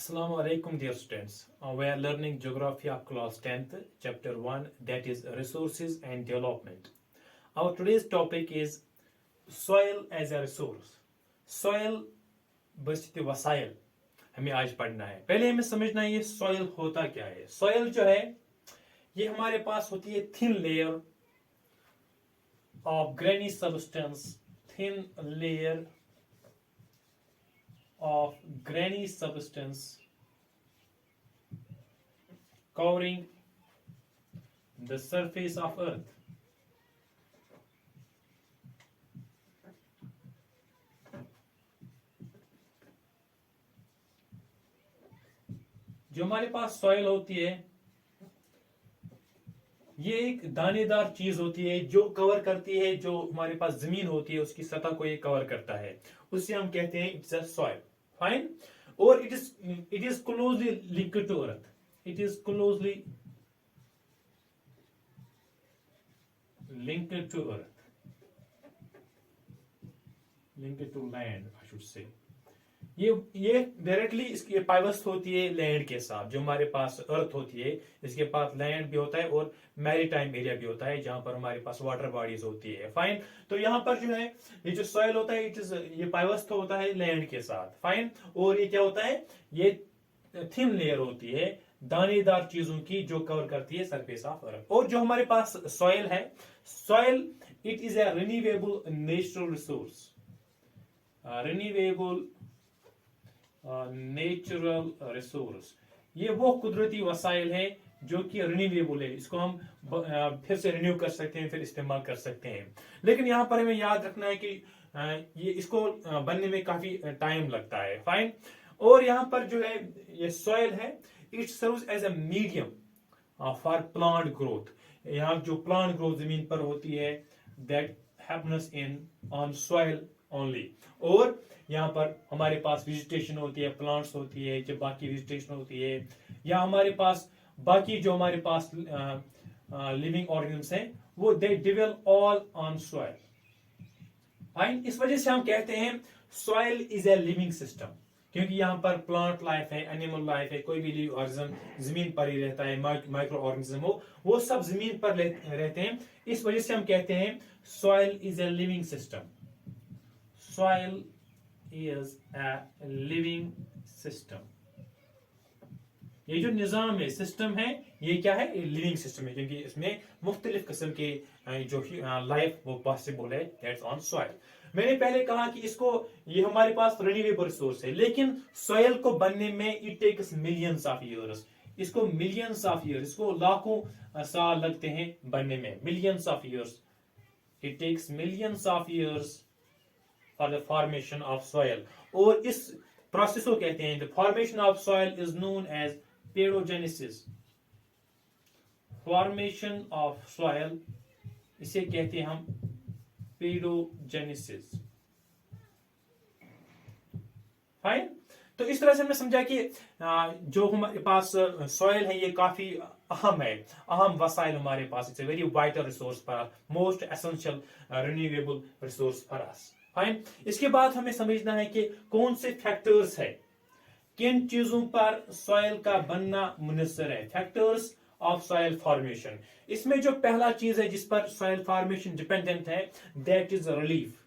Assalamu alaikum, dear students. We are learning Geography of class 10th, chapter 1, that is Resources and Development. Our today's topic is Soil as a Resource. Soil बस्ती वसाइल हमें आज पढ़ना है। पहले हमें समझना है ये सॉइल होता क्या है। सॉइल जो है ये हमारे पास होती है thin layer of granny substance, thin layer of grainy substance covering the surface of earth. जो हमारे पास सॉइल होती है ये एक दानेदार चीज होती है जो कवर करती है, जो हमारे पास जमीन होती है उसकी सतह को ये कवर करता है, उससे हम कहते हैं इट्स अ सॉइल। फाइन। और it is closely linked to earth, it is closely linked to earth, linked to land I should say. ये डायरेक्टली इसकी पाइवस्त होती है लैंड के साथ। जो हमारे पास अर्थ होती है इसके पास लैंड भी होता है और मैरीटाइम एरिया भी होता है जहां पर हमारे पास वाटर बॉडीज होती है। फाइन। तो यहाँ पर जो है ये जो सॉइल होता है ये पाइवस्त होता है लैंड के साथ। फाइन। और ये क्या होता है, ये थिन लेयर होती है दानेदार चीजों की जो कवर करती है सरफेस ऑफ अर्थ। और जो हमारे पास सॉइल है, soil it is a renewable natural resource, renewable natural resource. ये वो कुदरती वसाइल है जो कि रिन्यूएबल है, इसको हम फिर से रिन्यू कर सकते हैं, फिर इस्तेमाल कर सकते हैं। लेकिन यहाँ पर हमें याद रखना है कि ये इसको बनने में काफी टाइम लगता है। फाइन। और यहाँ पर जो है ये सॉइल है it serves as a medium for plant growth. यहाँ जो प्लांट ग्रोथ जमीन पर होती है that happens in on soil only. और यहाँ पर हमारे पास वेजिटेशन होती है, प्लांट्स होती है, जब बाकी वेजिटेशन होती है, या हमारे पास बाकी जो हमारे पास लिविंग ऑर्गेनिज्म्स हैं वो they develop all on soil. Fine. इस वजह से हम कहते हैं soil is a living system, क्योंकि यहाँ पर प्लांट लाइफ है, एनिमल लाइफ है, कोई भी लिविंग ऑर्गेनिज्म जमीन पर ही रहता है, माइक्रो ऑर्गेनिज्म हो वो सब जमीन पर रहते हैं। इस वजह से हम कहते हैं soil is a living system. Soil is a living system. ये जो निजाम है, सिस्टम है, ये क्या है, लिविंग सिस्टम है, क्योंकि इसमें मुख्तलिफ किस्म के जो लाइफ वो पॉसिबल है दैट्स ऑन सॉइल। मैंने पहले कहा कि इसको ये हमारे पास रिन्यूएबल रिसोर्स है, लेकिन सॉइल को बनने में it takes millions of years. इसको मिलियंस ऑफ ईयर्स, इसको लाखों साल लगते हैं बनने में, millions of years. It takes millions of years for the formation of soil। और इस प्रोसेस को कहते हैं, the formation of soil is known as pedogenesis। formation of soil इसे कहते हैं हम pedogenesis। फाइन। तो इस तरह से हमने समझा कि जो हमारे पास सॉइल है ये काफी अहम है, अहम वसाइल हमारे पास। It's a very vital resource for us, most essential renewable resource for us. Fine. इसके बाद हमें समझना है कि कौन से फैक्टर्स है, किन चीजों पर सॉइल का बनना मुनसर है, फैक्टर्स ऑफ सॉइल फॉर्मेशन। इसमें जो पहला चीज है जिस पर सॉइल फॉर्मेशन डिपेंडेंट है दैट इज रिलीफ।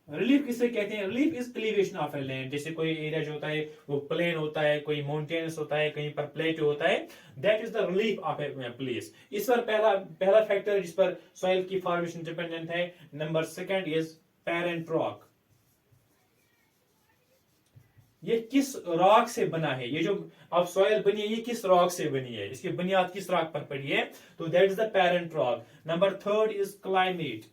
रिलीफ किसे कहते हैं, relief is elevation of a land. जैसे कोई एरिया जो होता है वो प्लेन होता है, कोई माउंटेन्स होता है, कहीं पर प्लेटो होता है, that is the relief of a place. इस पर पहला फैक्टर जिस पर सॉइल की फॉर्मेशन डिपेंडेंट है। Number second is parent rock. ये किस रॉक से बना है, ये जो अब सॉइल बनी है ये किस रॉक से बनी है, इसकी बुनियाद किस रॉक पर पड़ी है, तो that is the parent rock. Number third is climate.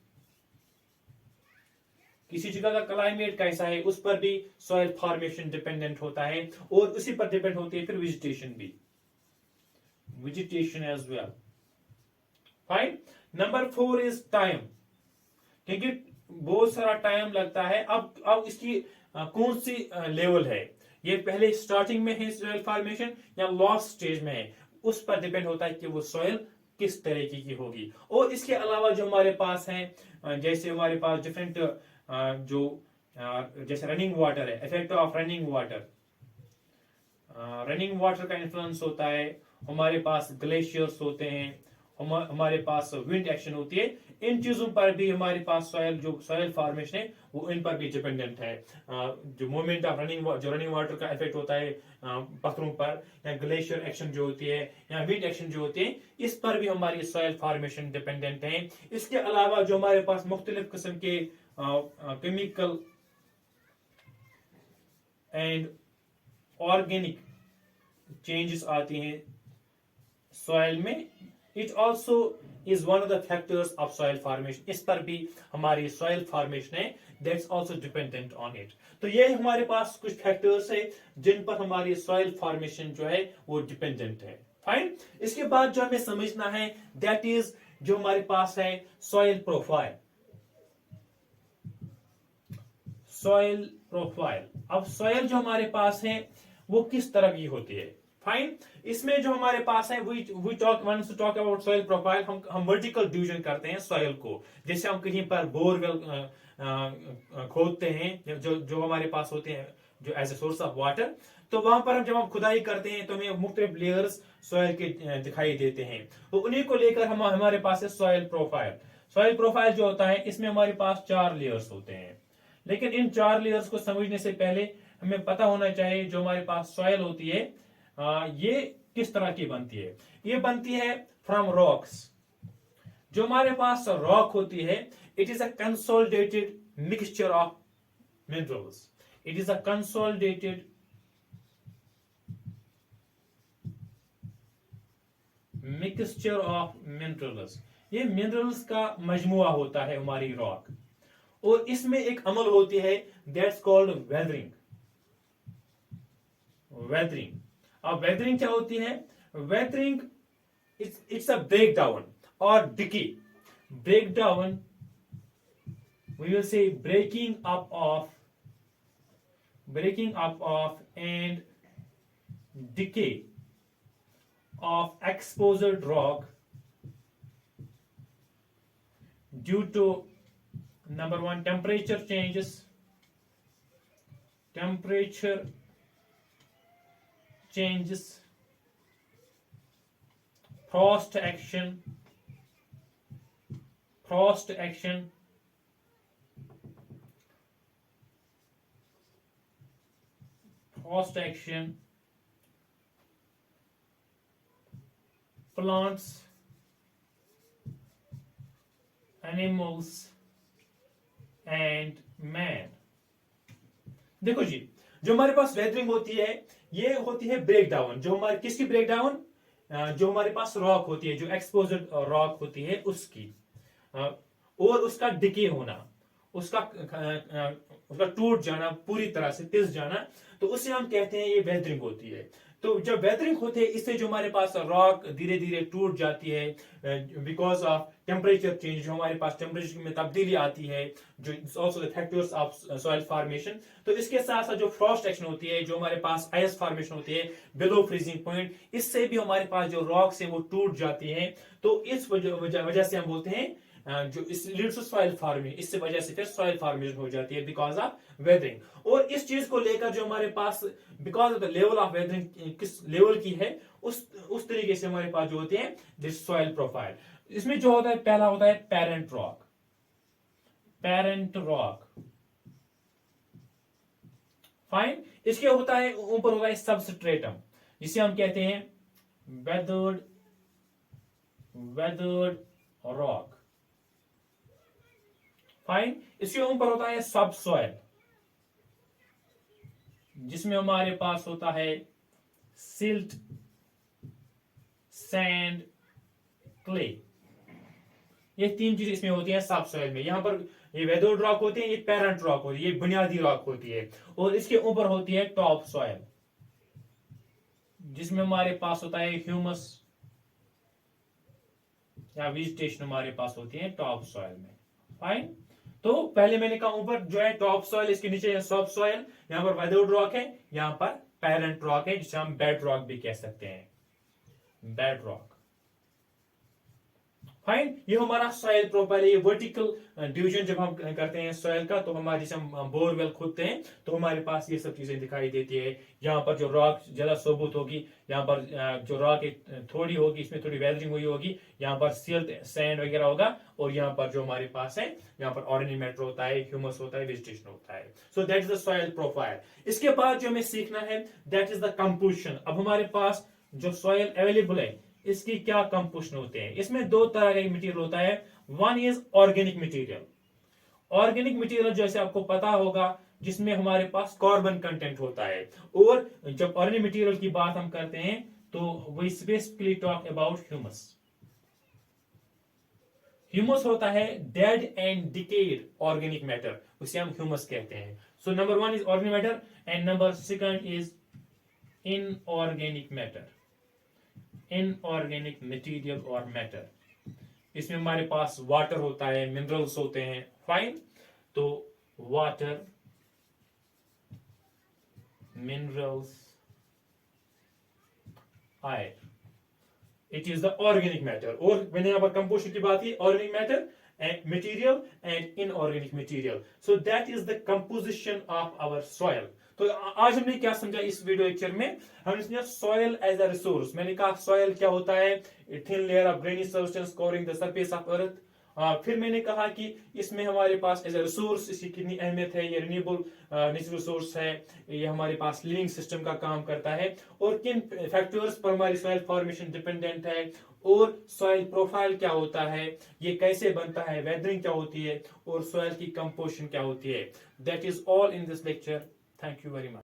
किसी जगह का क्लाइमेट कैसा है उस पर भी सॉइल फॉर्मेशन डिपेंडेंट होता है, और उसी पर डिपेंड होती है फिर वेजिटेशन भी, vegetation as well. Fine. Number four is time, क्योंकि बहुत सारा टाइम लगता है। अब इसकी कौन सी लेवल है, ये पहले स्टार्टिंग में है सॉइल फॉर्मेशन या लास्ट स्टेज में है, उस पर डिपेंड होता है कि वो सॉइल किस तरीके की होगी। और इसके अलावा जो हमारे पास है, जैसे हमारे पास डिफरेंट जो जैसे रनिंग वाटर है, effect of running water, running water का इन्फ्लुएंस होता है, हमारे पास ग्लेशियर्स होते हैं, हमारे पास विंड एक्शन होती है। इन चीजों पर भी हमारे पास सॉयल, जो सॉयल फॉर्मेशन है वो इन पर भी डिपेंडेंट है। जो मूवमेंट ऑफ रनिंग वाटर का इफेक्ट होता है पत्थरों पर, या ग्लेशियर एक्शन जो होती है, या विंड एक्शन जो होती है, इस पर भी हमारी सॉयल फॉर्मेशन डिपेंडेंट है। इसके अलावा जो हमारे पास मुख्तलिफ किस्म के केमिकल एंड ऑर्गेनिक चेंजेस आती हैं सॉइल में, it also is one of the factors of soil formation. इस पर भी हमारी सॉइल फॉर्मेशन है, that's also dependent on it. तो ये हमारे पास कुछ फैक्टर्स है जिन पर हमारी सॉइल फॉर्मेशन जो है वो डिपेंडेंट है। फाइन। इसके बाद जो हमें समझना है दैट इज जो हमारे पास है सॉइल प्रोफाइल। सॉइल प्रोफाइल, अब सॉइल जो हमारे पास है वो किस तरह की होती है। फाइन। इसमें जो हमारे पास है we talk about soil profile, हम वर्टिकल डिवीजन करते हैं सॉइल को। जैसे हम कहीं पर बोरवेल खोदते हैं, जो हमारे पास होते हैं जो as a source of water, तो वहां पर हम जब हम खुदाई करते हैं तो हमें मुख्तलिफ लेयर्स सॉइल के दिखाई देते हैं, तो उन्हीं को लेकर हमारे पास है सॉइल प्रोफाइल। सॉइल प्रोफाइल जो होता है इसमें हमारे पास 4 लेयर्स होते हैं, लेकिन इन 4 लेयर्स को समझने से पहले हमें पता होना चाहिए जो हमारे पास सॉइल होती है ये किस तरह की बनती है। ये बनती है फ्रॉम रॉक्स। जो हमारे पास रॉक होती है, it is a consolidated mixture of minerals. It is a consolidated mixture of minerals. ये मिनरल्स का मजमुआ होता है हमारी रॉक, और इसमें एक अमल होती है दैट्स कॉल्ड वेदरिंग। वेदरिंग, अब वेदरिंग क्या होती है? Weathering it's a break down और decay. Break down, we will say breaking up of and decay of exposed rock due to number one temperature changes, frost action, plants, animals and man। देखो जी, जो हमारे पास weathering होती है ये होती है break down. जो हमारे किसकी ब्रेक डाउन? जो हमारे पास रॉक होती है, जो एक्सपोज्ड रॉक होती है उसकी, और उसका डिके होना, उसका टूट जाना, पूरी तरह से पिस जाना, तो उसे हम कहते हैं ये वेदरिंग होती है। तो जब वेदरिंग होती है इससे जो हमारे पास रॉक धीरे धीरे टूट जाती है बिकॉज ऑफ टेम्परेचर चेंज, जो हमारे पास टेम्परेचर में तब्दीली आती है, जो also the factors of soil formation. तो इसके साथ साथ जो फ्रॉस्ट एक्शन होती है, जो हमारे पास आइस फॉर्मेशन होती है बिलो फ्रीजिंग पॉइंट, इससे भी हमारे पास जो रॉक्स है वो टूट जाती है। तो इस वजह से हम बोलते हैं जो इस लीड्स टू सॉइल फार्मिंग, इससे वजह से फिर सॉइल फार्मेशन हो जाती है बिकॉज ऑफ वेदरिंग। और इस चीज को लेकर जो हमारे पास because of the level of weathering किस लेवल की है, उस तरीके से हमारे पास जो होते हैं दिस सॉइल प्रोफाइल। इसमें जो होता है पहला होता है पेरेंट रॉक। फाइन। इसके होता है ऊपर होता है सबस्ट्रेटम, जिसे हम कहते हैं वेदर्ड रॉक। फाइन। इसके ऊपर होता है सब सॉइल, जिसमें हमारे पास होता है सिल्ट, सैंड, क्ले। ये 3 चीज इसमें होती है सब सॉइल में। यहां पर ये वेदर्ड रॉक होते हैं, ये पेरेंट रॉक होती है, ये बुनियादी रॉक होती है, और इसके ऊपर होती है टॉप सॉइल, जिसमें हमारे पास होता है ह्यूमस या वेजिटेशन हमारे पास होती है टॉप सॉइल में। फाइन। तो पहले मैंने कहा ऊपर जो है टॉप सॉइल, इसके नीचे है सब सॉइल, यहां पर वेदर्ड रॉक है, यहां पर पेरेंट रॉक है, जिसे हम बेड रॉक भी कह सकते हैं, बेड रॉक। फाइन, ये हमारा सॉइल प्रोफाइल है। ये वर्टिकल डिवीजन जब हम करते हैं सॉइल का, तो हमारे जैसे हम बोरवेल खोदते हैं तो हमारे पास ये सब चीजें दिखाई देती है। यहाँ पर जो रॉक ज्यादा सबूत होगी, यहाँ पर जो रॉक थोड़ी होगी, इसमें थोड़ी वेदरिंग हुई होगी, यहाँ पर सिल्ट सैंड वगैरह होगा, और यहाँ पर जो हमारे पास है, यहाँ पर ऑर्गेनिक मैटर होता है, ह्यूमस होता है, वेजिटेशन होता है। सो that is the soil profile. इसके बाद जो हमें सीखना है दैट इज द कंपोजिशन। अब हमारे पास जो सॉइल अवेलेबल है, इसकी क्या कंपोजिशन होते हैं। इसमें दो तरह का मटेरियल होता है। One is organic material. Organic material जैसे आपको पता होगा, जिसमें हमारे पास कार्बन कंटेंट होता है। और जब ऑर्गेनिक मटेरियल की बात हम करते हैं तो we specifically talk about humus. Humus होता है dead and decayed organic matter, उसे हम ह्यूमस कहते हैं। So number one is organic matter and number second is inorganic matter, inorganic material और मैटर। इसमें हमारे पास वाटर होता है, मिनरल्स होते हैं। फाइन, तो water, minerals, air, it is the organic matter. और मैंने यहां पर कंपोजिशन की बात की, organic matter and material and inorganic material. So that is the composition of our soil. तो आज हमने क्या समझा इस वीडियो लेक्चर में, हमने समझा सॉइल एज अ रिसोर्स। मैंने कहा सॉइल क्या होता है, thin layer of granny substance covering the surface of earth. फिर मैंने कहा कि इसमें हमारे पास एज ए रिसोर्स इसकी कितनी अहमियत है, ये रिन्यूएबल नेचुरल रिसोर्स है, ये हमारे पास लिविंग सिस्टम का काम करता है, और किन फैक्टर्स पर हमारी सॉइल फॉर्मेशन डिपेंडेंट है, और सॉइल प्रोफाइल क्या होता है, ये कैसे बनता है, वेदरिंग क्या होती है, और सॉइल की कंपोजिशन क्या होती है। That is all in this lecture. Thank you very much.